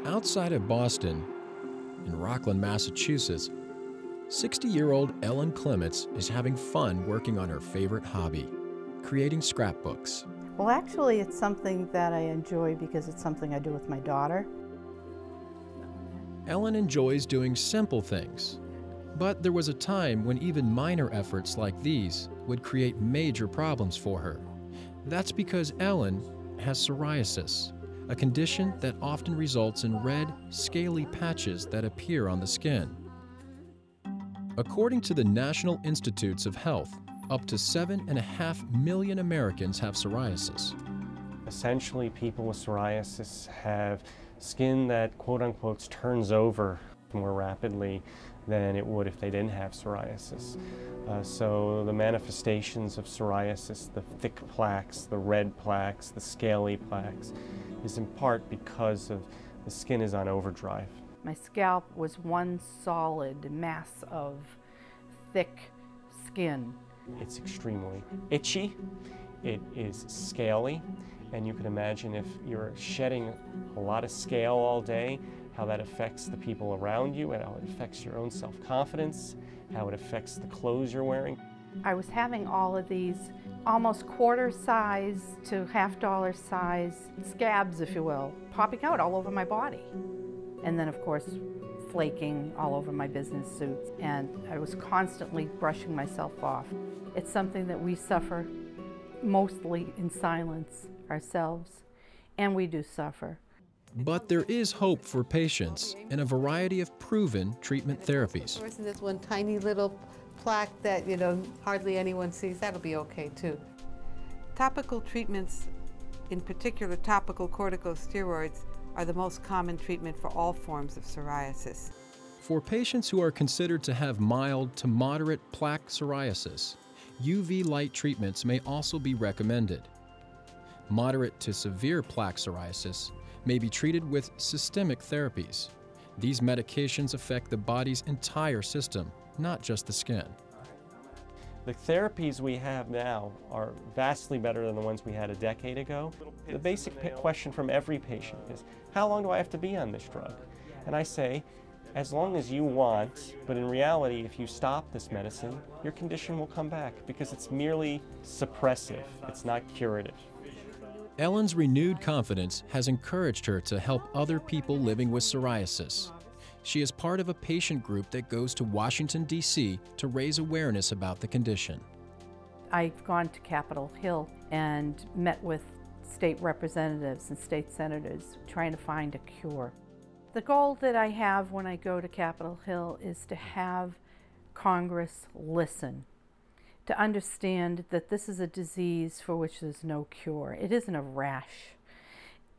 Outside of Boston, in Rockland, Massachusetts, 60-year-old Ellen Clements is having fun working on her favorite hobby, creating scrapbooks. Well, actually, it's something that I enjoy because it's something I do with my daughter. Ellen enjoys doing simple things, but there was a time when even minor efforts like these would create major problems for her. That's because Ellen has psoriasis, a condition that often results in red, scaly patches that appear on the skin. According to the National Institutes of Health, up to 7.5 million Americans have psoriasis. Essentially, people with psoriasis have skin that, quote-unquote, turns over more rapidly than it would if they didn't have psoriasis. So the manifestations of psoriasis, the thick plaques, the red plaques, the scaly plaques, is in part because of the skin is on overdrive. My scalp was one solid mass of thick skin. It's extremely itchy, it is scaly, and you can imagine if you're shedding a lot of scale all day, how that affects the people around you, and how it affects your own self-confidence, how it affects the clothes you're wearing. I was having all of these almost quarter size to $half size scabs, if you will, popping out all over my body. And then, of course, flaking all over my business suits, and I was constantly brushing myself off. It's something that we suffer mostly in silence ourselves, and we do suffer. But there is hope for patients in a variety of proven treatment therapies. There's one tiny little plaque that, hardly anyone sees. That'll be okay too. Topical treatments, in particular topical corticosteroids, are the most common treatment for all forms of psoriasis. For patients who are considered to have mild to moderate plaque psoriasis, UV light treatments may also be recommended. Moderate to severe plaque psoriasis may be treated with systemic therapies. These medications affect the body's entire system, not just the skin. The therapies we have now are vastly better than the ones we had a decade ago. The basic question from every patient is, how long do I have to be on this drug? And I say, as long as you want, but in reality, if you stop this medicine, your condition will come back because it's merely suppressive, it's not curative. Ellen's renewed confidence has encouraged her to help other people living with psoriasis. She is part of a patient group that goes to Washington, D.C. to raise awareness about the condition. I've gone to Capitol Hill and met with state representatives and state senators trying to find a cure. The goal that I have when I go to Capitol Hill is to have Congress listen, to understand that this is a disease for which there's no cure. It isn't a rash.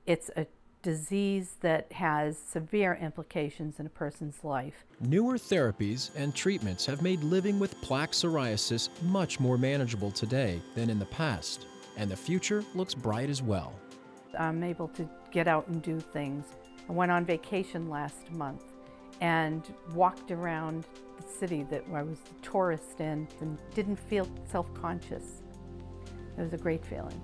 It's a disease that has severe implications in a person's life. Newer therapies and treatments have made living with plaque psoriasis much more manageable today than in the past, and the future looks bright as well. I'm able to get out and do things. I went on vacation last month and walked around the city that I was a tourist in and didn't feel self-conscious. It was a great feeling.